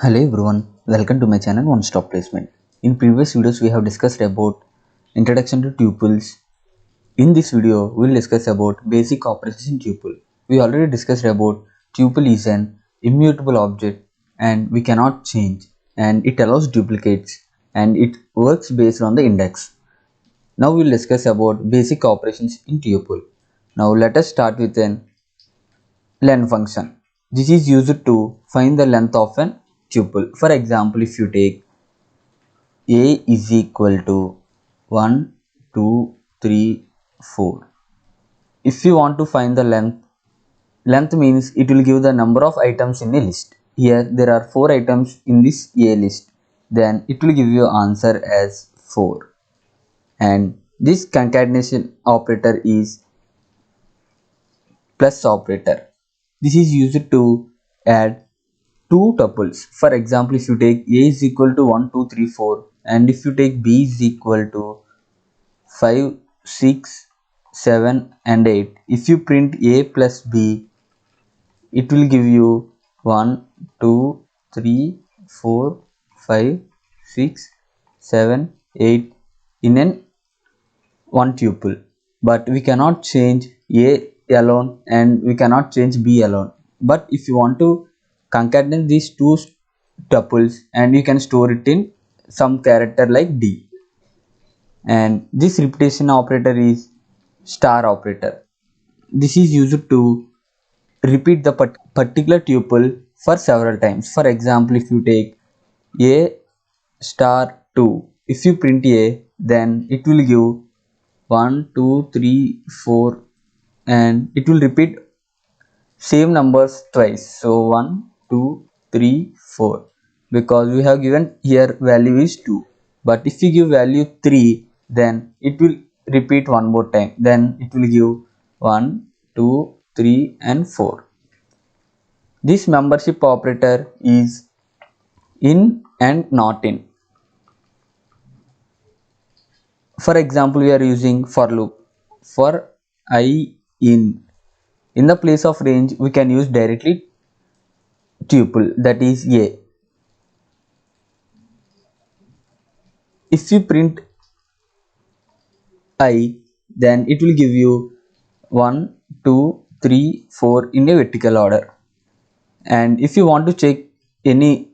Hello everyone, welcome to my channel One Stop Placement. In previous videos we have discussed about introduction to tuples. In this video we will discuss about basic operations in tuple. We already discussed about tuple is an immutable object and we cannot change, and it allows duplicates and it works based on the index. Now we will discuss about basic operations in tuple. Now let us start with an len function. This is used to find the length of an tuple. For example, if you take a is equal to 1, 2, 3, 4. If you want to find the length means it will give the number of items in a list. Here there are 4 items in this A list. Then it will give you answer as 4. And this concatenation operator is plus operator. This is used to add two tuples. For example, if you take A is equal to 1, 2, 3, 4, and if you take B is equal to 5, 6, 7 and 8. If you print A plus B, it will give you 1, 2, 3, 4, 5, 6, 7, 8 in an one tuple. But we cannot change A alone and we cannot change B alone. But if you want to concatenate these two tuples, and you can store it in some character like D. And this repetition operator is star operator. This is used to repeat the particular tuple for several times. For example, if you take A star 2, if you print A, then it will give 1, 2, 3, 4, and it will repeat same numbers twice. So 1, 2, 3, 4, because we have given here value is 2. But if you give value 3, then it will repeat one more time. Then it will give 1, 2, 3 and 4. This membership operator is in and not in. For example, we are using for loop for I in. In the place of range, we can use directly tuple, that is A. If you print I, then it will give you 1, 2, 3, 4 in a vertical order. And if you want to check any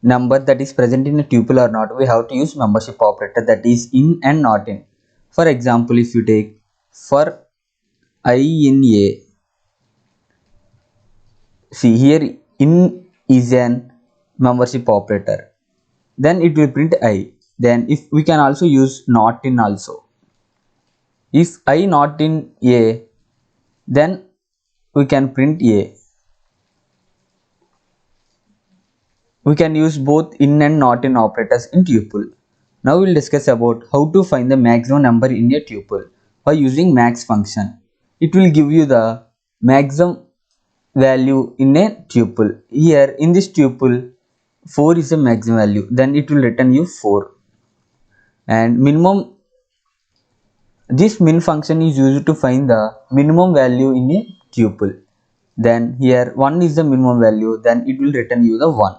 number that is present in a tuple or not, we have to use membership operator, that is in and not in. For example, if you take for I in A, see here in is an membership operator, then it will print I. Then if we can also use not in also. If I not in A, then we can print A. We can use both in and not in operators in tuple. Now we will discuss about how to find the maximum number in a tuple by using max function. It will give you the maximum value in a tuple. Here in this tuple 4 is the maximum value, then it will return you 4. And minimum, this min function is used to find the minimum value in a tuple. Then here 1 is the minimum value, then it will return you the 1.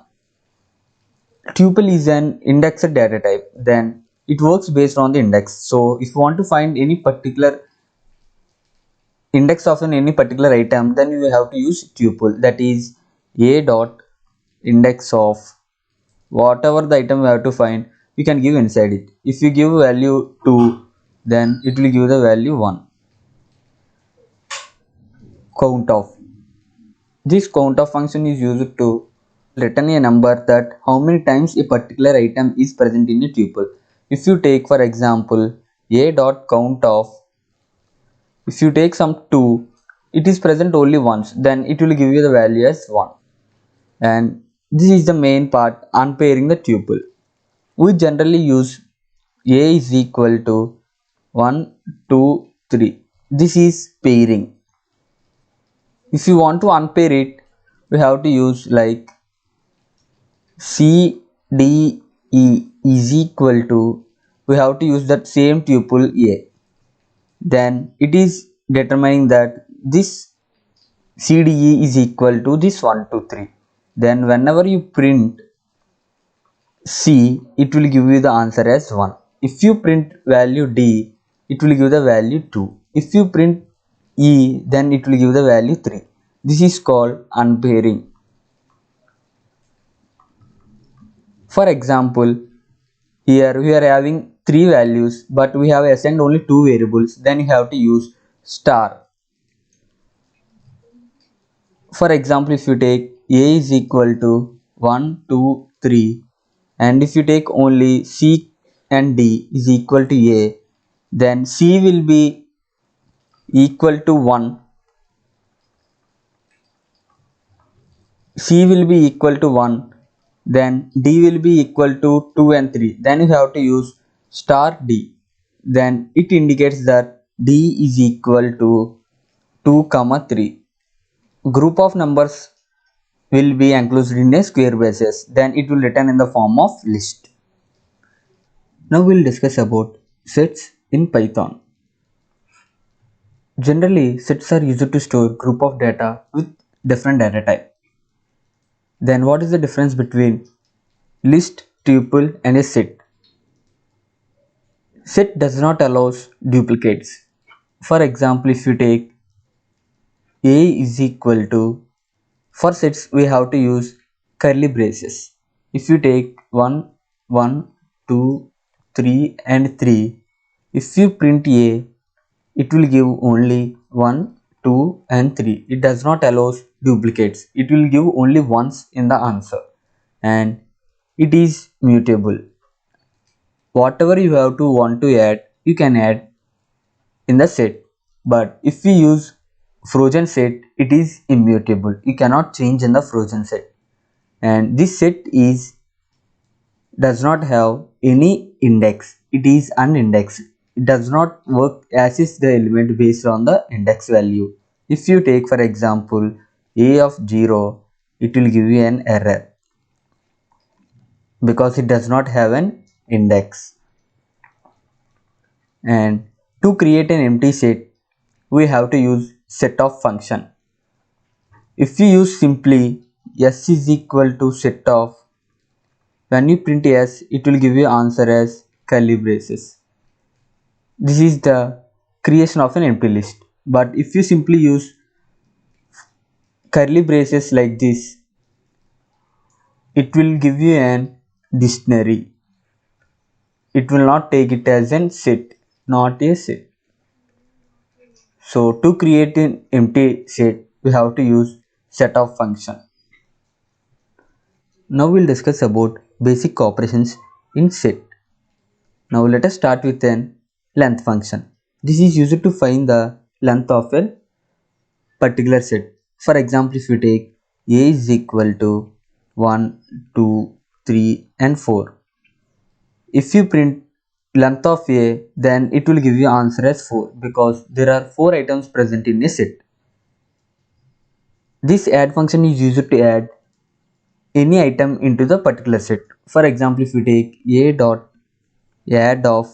Tuple is an indexed data type, then it works based on the index. So if you want to find any particular index of any particular item, then you have to use tuple, that is a dot index of whatever the item we have to find, we can give inside it. If you give value 2, then it will give the value 1. Count of. This count of function is used to return a number that how many times a particular item is present in a tuple. If you take for example a dot count of, if you take some 2, it is present only once, then it will give you the value as 1. And this is the main part, unpairing the tuple. We generally use a is equal to 1, 2, 3. This is pairing. If you want to unpair it, we have to use like C, D, E is equal to, we have to use that same tuple A. Then it is determining that this CDE is equal to this 1, 2, 3. then whenever you print C, it will give you the answer as 1. If you print value D, it will give the value 2. If you print E, then it will give the value 3. This is called unpairing. For example, here we are having 3 values, but we have assigned only 2 variables. Then you have to use star. For example, if you take A is equal to 1, 2, 3, and if you take only C and D is equal to A, then C will be equal to 1, C will be equal to 1, then D will be equal to 2 and 3. Then you have to use star D. Then it indicates that D is equal to 2, 3. Group of numbers will be enclosed in a square braces. Then it will return in the form of list. Now we'll discuss about sets in Python. Generally, sets are used to store group of data with different data type. Then what is the difference between list, tuple and a set? Set does not allow duplicates. For example, if you take A is equal to, for sets we have to use curly braces. If you take 1, 1, 2, 3 and 3, if you print A, it will give only 1, 2 and 3. It does not allow duplicates. It will give only once in the answer and it is mutable. Whatever you have to want to add, you can add in the set. But if we use frozen set, it is immutable. You cannot change in the frozen set. And this set does not have any index. It is unindexed. It does not work as is the element based on the index value. If you take for example A of 0, it will give you an error because it does not have an index. And to create an empty set, we have to use set of function. If you use simply s is equal to set of, when you print s, it will give you answer as curly braces. This is the creation of an empty list. But if you simply use curly braces like this, it will give you an dictionary. It will not take it as a set, not a set. So to create an empty set, we have to use set of function. Now we'll discuss about basic operations in set. Now let us start with an length function. This is used to find the length of a particular set. For example, if you take A is equal to 1, 2, 3 and 4. If you print length of A, then it will give you answer as 4 because there are 4 items present in a set. This add function is used to add any item into the particular set. For example, if you take A dot add of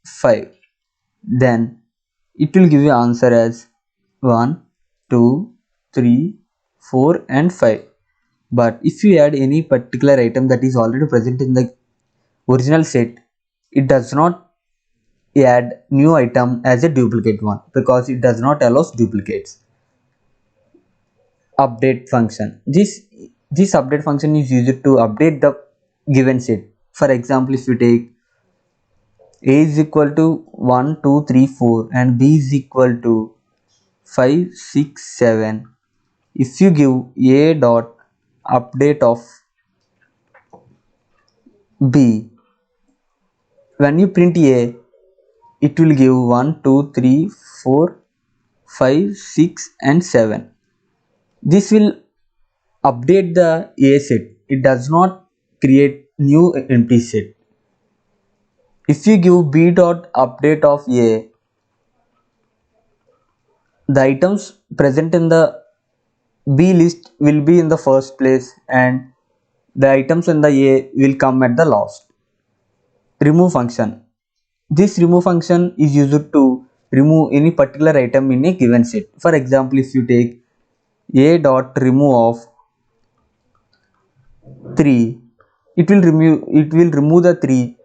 5, then it will give you answer as 1, 2, 3, 4 and 5. But if you add any particular item that is already present in the original set, it does not add new item as a duplicate one because it does not allow duplicates. Update function. This update function is used to update the given set. For example, if you take A is equal to 1, 2, 3, 4 and B is equal to 5, 6, 7. If you give A dot update of B, when you print A, it will give 1, 2, 3, 4, 5, 6 and 7. This will update the A set. It does not create new empty set. If you give B dot update of A, the items present in the B list will be in the first place and the items in the A will come at the last. Remove function. This remove function is used to remove any particular item in a given set. For example, if you take A dot remove of 3, it will remove the 3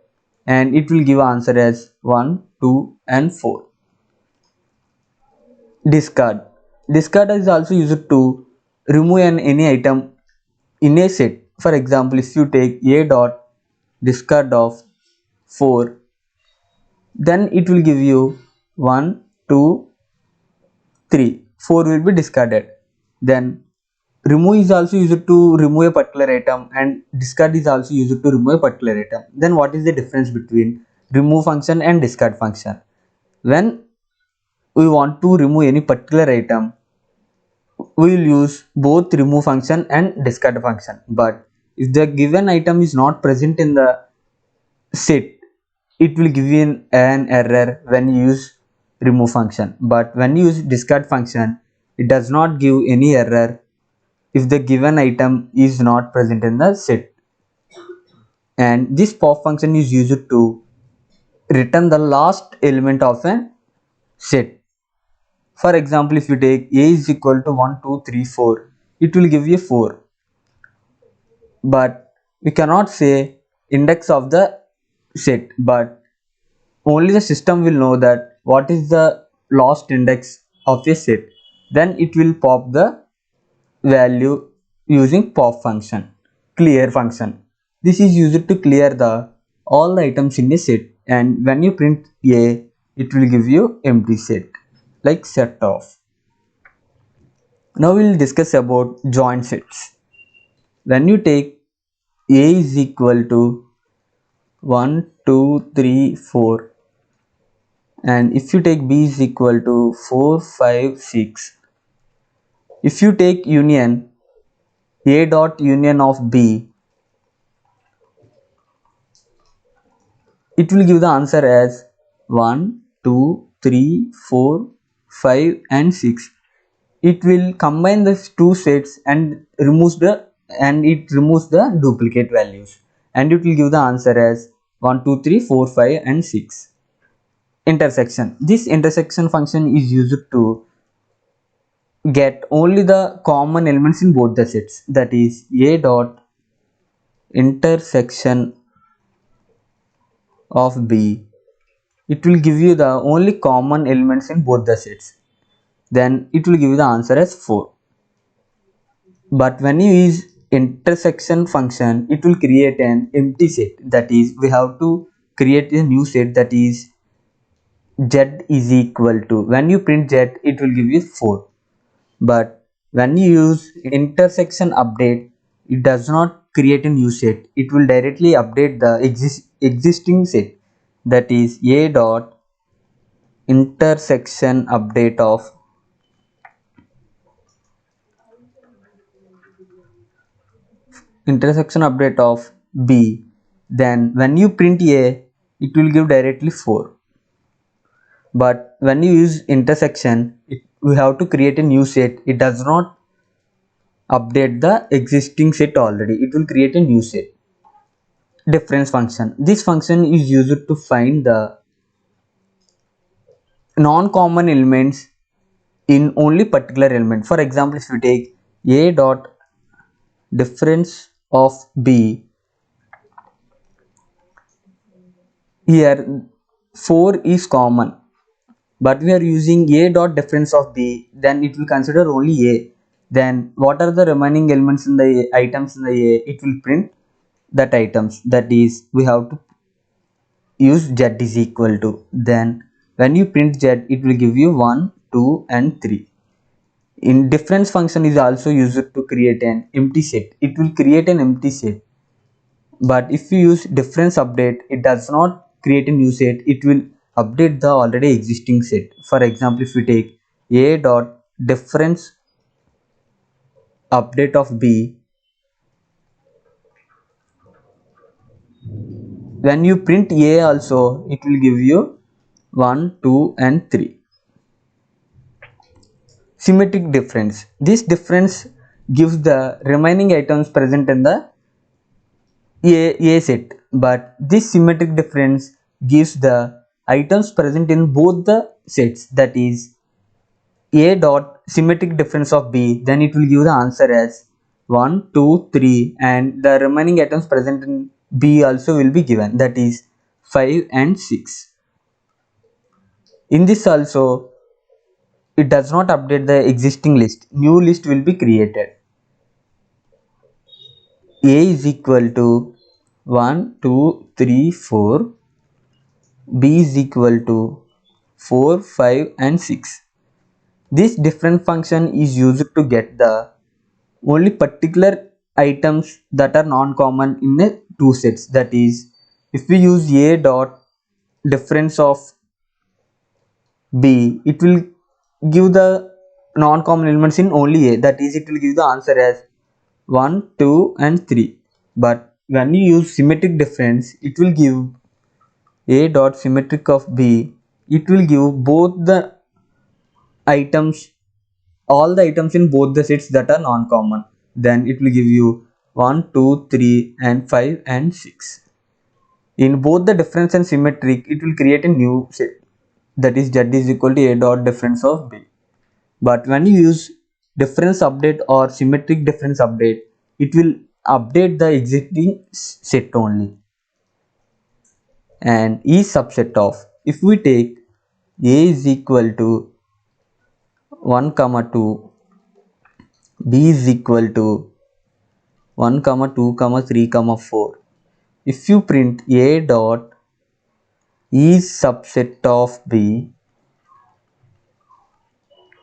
and it will give answer as 1, 2 and 4. Discard is also used to remove any item in a set. For example, if you take a dot discard of 4, then it will give you 1, 2, 3. 4 will be discarded. Then remove is also used to remove a particular item and discard is also used to remove a particular item. Then what is the difference between remove function and discard function? When we want to remove any particular item, we will use both remove function and discard function. But if the given item is not present in the set, it will give you an error when you use remove function. But when you use discard function, it does not give any error if the given item is not present in the set. And this pop function is used to return the last element of a set. For example, if you take a is equal to 1, 2, 3, 4, it will give you 4. But we cannot say index of the set, but only the system will know that what is the last index of a set. Then it will pop the value using pop function, clear function. This is used to clear the all the items in a set, and when you print a, it will give you empty set like set of. Now we will discuss about joint sets. When you take a is equal to 1, 2, 3, 4, and if you take b is equal to 4, 5, 6, if you take union a dot union of b, it will give the answer as 1, 2, 3, 4, 5 and 6. It will combine the two sets and it removes the duplicate values, and it will give the answer as 1, 2, 3, 4, 5 and 6. Intersection. This intersection function is used to get only the common elements in both the sets, that is a dot intersection of b. It will give you the only common elements in both the sets. Then it will give you the answer as 4. But when you use intersection function, it will create an empty set, that is we have to create a new set, that is z is equal to, when you print z it will give you 4. But when you use intersection update, it does not create a new set, it will directly update the existing set, that is a dot intersection update of b. Then when you print a, it will give directly 4. But when you use intersection, we have to create a new set, it does not update the existing set already, it will create a new set. Difference function. This function is used to find the non-common elements in only particular element. For example, if you take a dot difference of b, here 4 is common, but we are using a dot difference of b, then it will consider only a. Then what are the remaining elements in the items in the a, it will print that items, that is we have to use z is equal to. Then when you print z, it will give you 1, 2 and 3. In difference function is also used to create an empty set, it will create an empty set. But if you use difference update, it does not create a new set, it will update the already existing set. For example, if we take a dot difference update of b, when you print a also, it will give you 1, 2 and 3. Symmetric difference. This difference gives the remaining items present in the A set, but this symmetric difference gives the items present in both the sets, that is A dot symmetric difference of B, then it will give the answer as 1, 2, 3, and the remaining items present in B also will be given, that is 5 and 6. In this also, it does not update the existing list. New list will be created. A is equal to 1, 2, 3, 4. B is equal to 4, 5 and 6. This different function is used to get the only particular items that are non-common in the two sets. That is, if we use A dot difference of B, it will give the non-common elements in only A. That is, it will give the answer as 1, 2 and 3. But when you use symmetric difference, it will give A dot symmetric of B. It will give both the items, all the items in both the sets that are non-common. Then it will give you 1, 2, 3 and 5 and 6. In both the difference and symmetric, it will create a new set, that is Z is equal to A dot difference of B. But when you use difference update or symmetric difference update, it will update the existing set only. And is subset of, if we take A is equal to 1 comma 2, B is equal to 1 comma 2 comma 3 comma 4. If you print A dot is subset of B,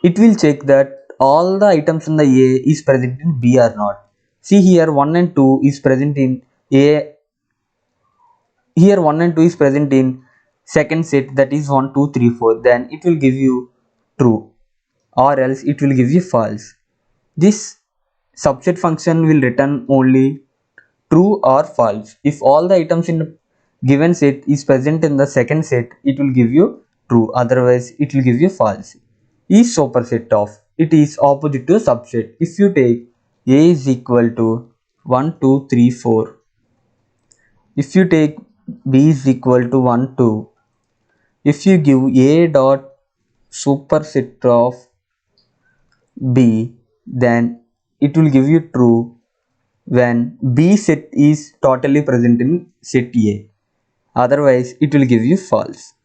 it will check that all the items in the A is present in B or not. See here 1 and 2 is present in A. Here 1 and 2 is present in second set, that is 1, 2, 3, 4. Then it will give you true, or else it will give you false. This subset function will return only true or false. If all the items in the given set is present in the second set, it will give you true, otherwise it will give you false. Is superset of, it is opposite to subset. If you take A is equal to 1, 2, 3, 4. If you take B is equal to 1, 2. If you give A dot superset of B, then it will give you true when B set is totally present in set A. Otherwise, it will give you false.